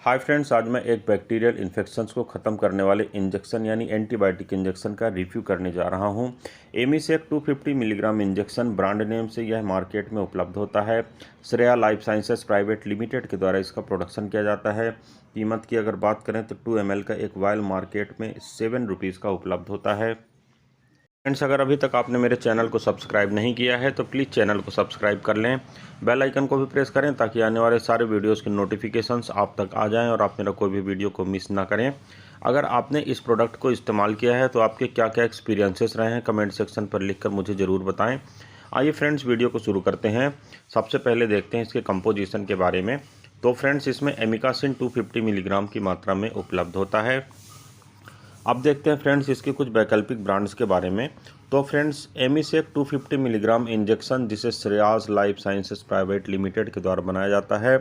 Hi friends, आज मैं एक बैक्टीरियल इन्फेक्शंस को ख़त्म करने वाले इंजेक्शन यानी एंटीबायोटिक इंजेक्शन का रिव्यू करने जा रहा हूं। एमिसेक 250 मिलीग्राम इंजेक्शन ब्रांड नेम से यह मार्केट में उपलब्ध होता है। Shreya life sciences private limited के द्वारा इसका प्रोडक्शन किया जाता है। कीमत की अगर बात करें तो 2 ml का एक वायल मार्केट में 7 रुपीज़ का उपलब्ध होता है। फ्रेंड्स, अगर अभी तक आपने मेरे चैनल को सब्सक्राइब नहीं किया है तो प्लीज़ चैनल को सब्सक्राइब कर लें, बेल आइकन को भी प्रेस करें ताकि आने वाले सारे वीडियोस की नोटिफिकेशंस आप तक आ जाएं और आप मेरा कोई भी वीडियो को मिस ना करें। अगर आपने इस प्रोडक्ट को इस्तेमाल किया है तो आपके क्या क्या एक्सपीरियंसेस रहे हैं कमेंट सेक्शन पर लिखकर मुझे ज़रूर बताएँ। आइए फ्रेंड्स, वीडियो को शुरू करते हैं। सबसे पहले देखते हैं इसके कंपोजिशन के बारे में। तो फ्रेंड्स, इसमें एमिकासिन 250 मिलीग्राम की मात्रा में उपलब्ध होता है। अब देखते हैं फ्रेंड्स इसके कुछ वैकल्पिक ब्रांड्स के बारे में। तो फ्रेंड्स, एमिसेक 250 मिलीग्राम इंजेक्शन जिसे Shreyas life sciences private limited के द्वारा बनाया जाता है।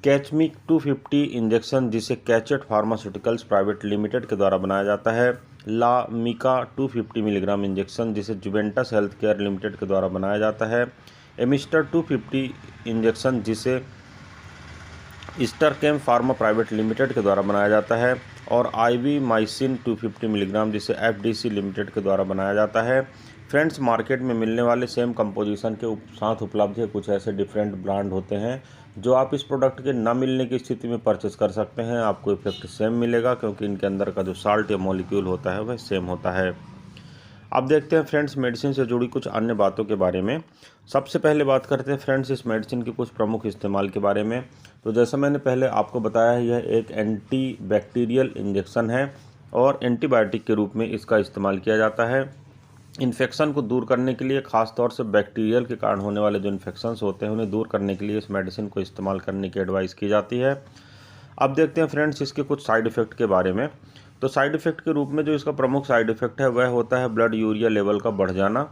कैचमिक 250 इंजेक्शन जिसे कैचेट फार्मास्यूटिकल्स प्राइवेट लिमिटेड के द्वारा बनाया जाता है। लामिका 250 मिलीग्राम इंजेक्शन जिसे जुवेंटस हेल्थ केयर लिमिटेड के द्वारा बनाया जाता है। एमिस्टर 250 इंजेक्शन जिसे ईस्टरकेम फार्मा प्राइवेट लिमिटेड के द्वारा बनाया जाता है। और आईवी माइसिन 250 मिलीग्राम जिसे एफडीसी लिमिटेड के द्वारा बनाया जाता है। फ्रेंड्स, मार्केट में मिलने वाले सेम कंपोजिशन के साथ उपलब्ध है कुछ ऐसे डिफरेंट ब्रांड होते हैं जो आप इस प्रोडक्ट के न मिलने की स्थिति में परचेस कर सकते हैं। आपको इफेक्ट सेम मिलेगा क्योंकि इनके अंदर का जो साल्ट या मॉलिक्यूल होता है वह सेम होता है। अब देखते हैं फ्रेंड्स मेडिसिन से जुड़ी कुछ अन्य बातों के बारे में। सबसे पहले बात करते हैं फ्रेंड्स इस मेडिसिन के कुछ प्रमुख इस्तेमाल के बारे में। तो जैसा मैंने पहले आपको बताया है, यह एक एंटी बैक्टीरियल इंजेक्शन है और एंटीबायोटिक के रूप में इसका इस्तेमाल किया जाता है। इन्फेक्शन को दूर करने के लिए, ख़ास तौर से बैक्टीरियल के कारण होने वाले जो इन्फेक्शंस होते हैं उन्हें दूर करने के लिए इस मेडिसिन को इस्तेमाल करने की एडवाइस की जाती है। अब देखते हैं फ्रेंड्स इसके कुछ साइड इफ़ेक्ट के बारे में। तो साइड इफ़ेक्ट के रूप में जो इसका प्रमुख साइड इफ़ेक्ट है वह होता है ब्लड यूरिया लेवल का बढ़ जाना।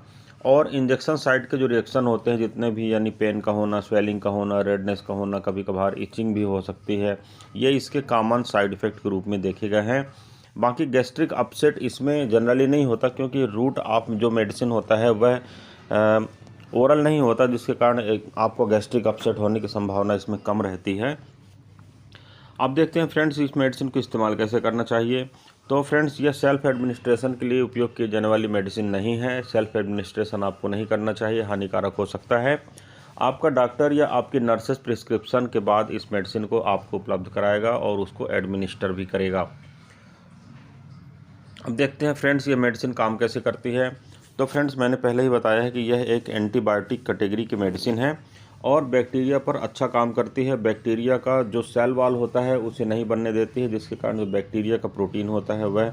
और इंजेक्शन साइट के जो रिएक्शन होते हैं जितने भी, यानी पेन का होना, स्वेलिंग का होना, रेडनेस का होना, कभी कभार इचिंग भी हो सकती है, ये इसके कॉमन साइड इफ़ेक्ट के रूप में देखे गए हैं। बाकी गैस्ट्रिक अपसेट इसमें जनरली नहीं होता क्योंकि रूट ऑफ जो मेडिसिन होता है वह ओरल नहीं होता, जिसके कारण आपको गैस्ट्रिक अपसेट होने की संभावना इसमें कम रहती है। अब देखते हैं फ्रेंड्स इस मेडिसिन को इस्तेमाल कैसे करना चाहिए। तो फ्रेंड्स, यह सेल्फ एडमिनिस्ट्रेशन के लिए उपयोग की जाने वाली मेडिसिन नहीं है। सेल्फ एडमिनिस्ट्रेशन आपको नहीं करना चाहिए, हानिकारक हो सकता है। आपका डॉक्टर या आपकी नर्सेस प्रिस्क्रिप्शन के बाद इस मेडिसिन को आपको उपलब्ध कराएगा और उसको एडमिनिस्टर भी करेगा। अब देखते हैं फ्रेंड्स ये मेडिसिन काम कैसे करती है। तो फ्रेंड्स, मैंने पहले ही बताया है कि यह एक एंटीबायोटिक कैटेगरी की मेडिसिन है और बैक्टीरिया पर अच्छा काम करती है। बैक्टीरिया का जो सेल वॉल होता है उसे नहीं बनने देती है, जिसके कारण जो बैक्टीरिया का प्रोटीन होता है वह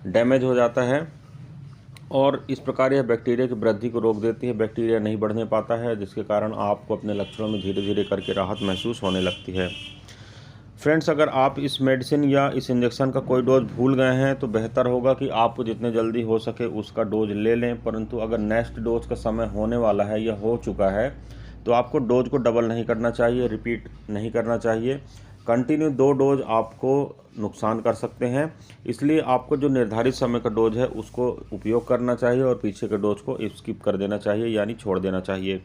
डैमेज हो जाता है और इस प्रकार यह बैक्टीरिया की वृद्धि को रोक देती है। बैक्टीरिया नहीं बढ़ने पाता है, जिसके कारण आपको अपने लक्षणों में धीरे धीरे करके राहत महसूस होने लगती है। फ्रेंड्स, अगर आप इस मेडिसिन या इस इंजेक्शन का कोई डोज भूल गए हैं तो बेहतर होगा कि आप जितने जल्दी हो सके उसका डोज ले लें। परंतु अगर नेक्स्ट डोज का समय होने वाला है या हो चुका है तो आपको डोज को डबल नहीं करना चाहिए, रिपीट नहीं करना चाहिए। कंटिन्यू 2 डोज आपको नुकसान कर सकते हैं, इसलिए आपको जो निर्धारित समय का डोज है उसको उपयोग करना चाहिए और पीछे के डोज को स्किप कर देना चाहिए, यानी छोड़ देना चाहिए।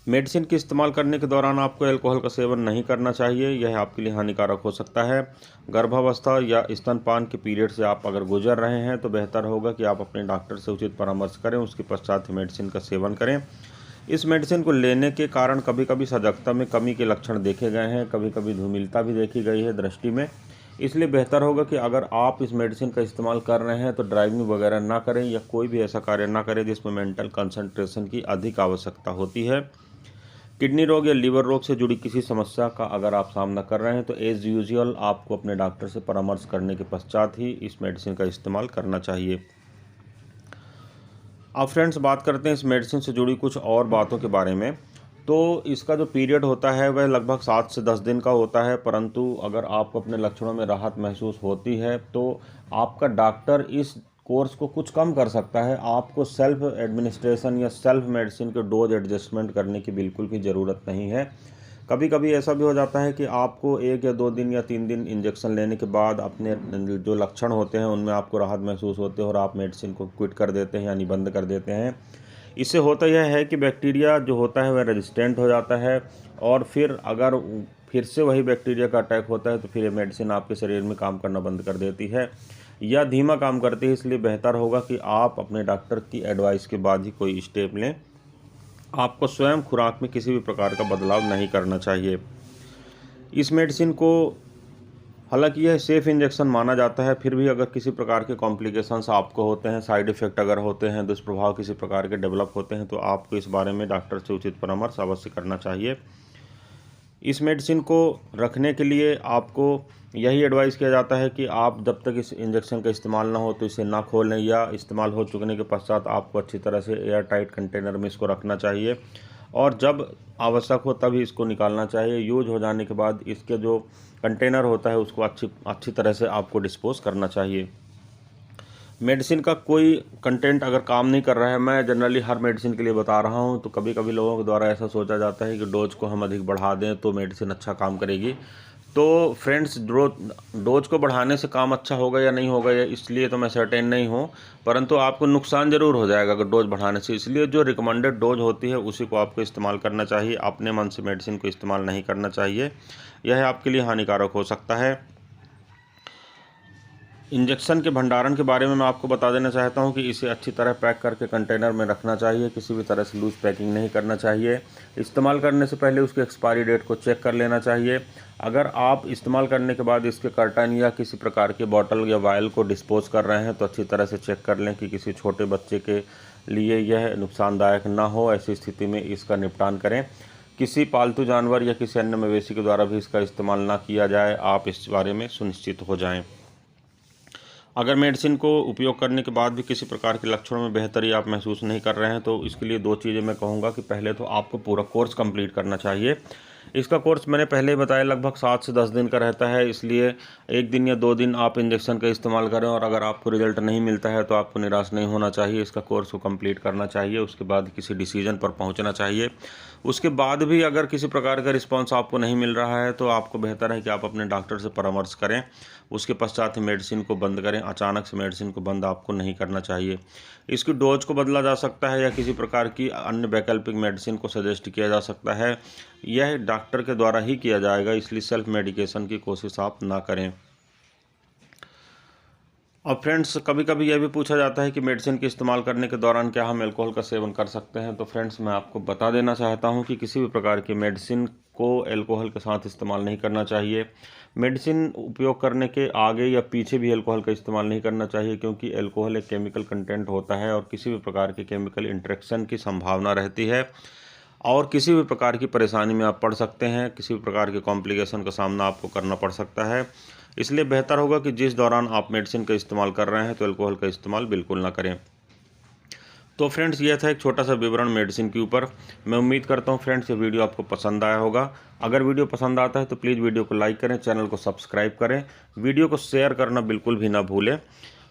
मेडिसिन के इस्तेमाल करने के दौरान आपको अल्कोहल का सेवन नहीं करना चाहिए, यह आपके लिए हानिकारक हो सकता है। गर्भावस्था या स्तनपान के पीरियड से आप अगर गुजर रहे हैं तो बेहतर होगा कि आप अपने डॉक्टर से उचित परामर्श करें, उसके पश्चात ही मेडिसिन का सेवन करें। इस मेडिसिन को लेने के कारण कभी कभी सजगता में कमी के लक्षण देखे गए हैं, कभी कभी धूमिलता भी देखी गई है दृष्टि में। इसलिए बेहतर होगा कि अगर आप इस मेडिसिन का इस्तेमाल कर रहे हैं तो ड्राइविंग वगैरह ना करें या कोई भी ऐसा कार्य ना करें जिसमें मेंटल कंसंट्रेशन की अधिक आवश्यकता होती है। किडनी रोग या लीवर रोग से जुड़ी किसी समस्या का अगर आप सामना कर रहे हैं तो एज यूजुअल आपको अपने डॉक्टर से परामर्श करने के पश्चात ही इस मेडिसिन का इस्तेमाल करना चाहिए। अब फ्रेंड्स, बात करते हैं इस मेडिसिन से जुड़ी कुछ और बातों के बारे में। तो इसका जो पीरियड होता है वह लगभग 7 से 10 दिन का होता है, परंतु अगर आपको अपने लक्षणों में राहत महसूस होती है तो आपका डॉक्टर इस कोर्स को कुछ कम कर सकता है। आपको सेल्फ एडमिनिस्ट्रेशन या सेल्फ मेडिसिन के डोज एडजस्टमेंट करने की बिल्कुल भी ज़रूरत नहीं है। कभी कभी ऐसा भी हो जाता है कि आपको 1 या 2 दिन या 3 दिन इंजेक्शन लेने के बाद अपने जो लक्षण होते हैं उनमें आपको राहत महसूस होती है और आप मेडिसिन को क्विट कर देते हैं, यानी बंद कर देते हैं। इससे होता यह है कि बैक्टीरिया जो होता है वह रेजिस्टेंट हो जाता है और फिर अगर फिर से वही बैक्टीरिया का अटैक होता है तो फिर ये मेडिसिन आपके शरीर में काम करना बंद कर देती है या धीमा काम करती है। इसलिए बेहतर होगा कि आप अपने डॉक्टर की एडवाइस के बाद ही कोई स्टेप लें। आपको स्वयं खुराक में किसी भी प्रकार का बदलाव नहीं करना चाहिए। इस मेडिसिन को हालांकि यह सेफ इंजेक्शन माना जाता है, फिर भी अगर किसी प्रकार के कॉम्प्लिकेशंस आपको होते हैं, साइड इफ़ेक्ट अगर होते हैं, दुष्प्रभाव किसी प्रकार के डेवलप होते हैं तो आपको इस बारे में डॉक्टर से उचित परामर्श अवश्य करना चाहिए। इस मेडिसिन को रखने के लिए आपको यही एडवाइस किया जाता है कि आप जब तक इस इंजेक्शन का इस्तेमाल ना हो तो इसे ना खोलें, या इस्तेमाल हो चुकने के पश्चात आपको अच्छी तरह से एयर टाइट कंटेनर में इसको रखना चाहिए और जब आवश्यक हो तभी इसको निकालना चाहिए। यूज हो जाने के बाद इसके जो कंटेनर होता है उसको अच्छी तरह से आपको डिस्पोज करना चाहिए। मेडिसिन का कोई कंटेंट अगर काम नहीं कर रहा है, मैं जनरली हर मेडिसिन के लिए बता रहा हूं, तो कभी कभी लोगों के द्वारा ऐसा सोचा जाता है कि डोज को हम अधिक बढ़ा दें तो मेडिसिन अच्छा काम करेगी। तो फ्रेंड्स, डोज को बढ़ाने से काम अच्छा होगा या नहीं होगा इसलिए तो मैं सर्टेन नहीं हूँ, परंतु आपको नुकसान ज़रूर हो जाएगा अगर डोज बढ़ाने से। इसलिए जो रिकमेंडेड डोज होती है उसी को आपको इस्तेमाल करना चाहिए। अपने मन से मेडिसिन को इस्तेमाल नहीं करना चाहिए, यह आपके लिए हानिकारक हो सकता है। इंजेक्शन के भंडारण के बारे में मैं आपको बता देना चाहता हूं कि इसे अच्छी तरह पैक करके कंटेनर में रखना चाहिए, किसी भी तरह से लूज पैकिंग नहीं करना चाहिए। इस्तेमाल करने से पहले उसके एक्सपायरी डेट को चेक कर लेना चाहिए। अगर आप इस्तेमाल करने के बाद इसके कर्टन या किसी प्रकार के बॉटल या वायल को डिस्पोज कर रहे हैं तो अच्छी तरह से चेक कर लें कि किसी छोटे बच्चे के लिए यह नुकसानदायक ना हो। ऐसी स्थिति में इसका निपटान करें। किसी पालतू जानवर या किसी अन्य मवेशी के द्वारा भी इसका इस्तेमाल ना किया जाए, आप इस बारे में सुनिश्चित हो जाएं। अगर मेडिसिन को उपयोग करने के बाद भी किसी प्रकार के लक्षणों में बेहतरी आप महसूस नहीं कर रहे हैं तो इसके लिए दो चीज़ें मैं कहूँगा कि पहले तो आपको पूरा कोर्स कंप्लीट करना चाहिए। इसका कोर्स मैंने पहले ही बताया लगभग 7 से 10 दिन का रहता है, इसलिए 1 दिन या 2 दिन आप इंजेक्शन का इस्तेमाल करें और अगर आपको रिजल्ट नहीं मिलता है तो आपको निराश नहीं होना चाहिए। इसका कोर्स को कंप्लीट करना चाहिए, उसके बाद किसी डिसीजन पर पहुंचना चाहिए। उसके बाद भी अगर किसी प्रकार का रिस्पांस आपको नहीं मिल रहा है तो आपको बेहतर है कि आप अपने डॉक्टर से परामर्श करें, उसके पश्चात ही मेडिसिन को बंद करें। अचानक से मेडिसिन को बंद आपको नहीं करना चाहिए। इसकी डोज को बदला जा सकता है या किसी प्रकार की अन्य वैकल्पिक मेडिसिन को सजेस्ट किया जा सकता है, यह डॉक्टर के द्वारा ही किया जाएगा, इसलिए सेल्फ मेडिकेशन की कोशिश आप ना करें। और फ्रेंड्स, कभी कभी यह भी पूछा जाता है कि मेडिसिन के इस्तेमाल करने के दौरान क्या हम अल्कोहल का सेवन कर सकते हैं। तो फ्रेंड्स, मैं आपको बता देना चाहता हूं कि किसी भी प्रकार की मेडिसिन को अल्कोहल के साथ इस्तेमाल नहीं करना चाहिए। मेडिसिन उपयोग करने के आगे या पीछे भी अल्कोहल का इस्तेमाल नहीं करना चाहिए, क्योंकि अल्कोहल एक केमिकल कंटेंट होता है और किसी भी प्रकार के केमिकल इंटरेक्शन की संभावना रहती है और किसी भी प्रकार की परेशानी में आप पड़ सकते हैं, किसी भी प्रकार के कॉम्प्लिकेशन का सामना आपको करना पड़ सकता है। इसलिए बेहतर होगा कि जिस दौरान आप मेडिसिन का इस्तेमाल कर रहे हैं तो अल्कोहल का इस्तेमाल बिल्कुल ना करें। तो फ्रेंड्स, यह था एक छोटा सा विवरण मेडिसिन के ऊपर। मैं उम्मीद करता हूँ फ्रेंड्स ये वीडियो आपको पसंद आया होगा। अगर वीडियो पसंद आता है तो प्लीज़ वीडियो को लाइक करें, चैनल को सब्सक्राइब करें, वीडियो को शेयर करना बिल्कुल भी ना भूलें।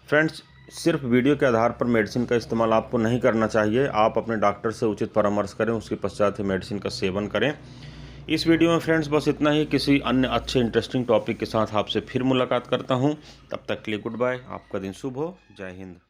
फ्रेंड्स, सिर्फ वीडियो के आधार पर मेडिसिन का इस्तेमाल आपको नहीं करना चाहिए। आप अपने डॉक्टर से उचित परामर्श करें, उसके पश्चात ही मेडिसिन का सेवन करें। इस वीडियो में फ्रेंड्स बस इतना ही। किसी अन्य अच्छे इंटरेस्टिंग टॉपिक के साथ आपसे फिर मुलाकात करता हूं। तब तक के लिए गुड बाय। आपका दिन शुभ हो। जय हिंद।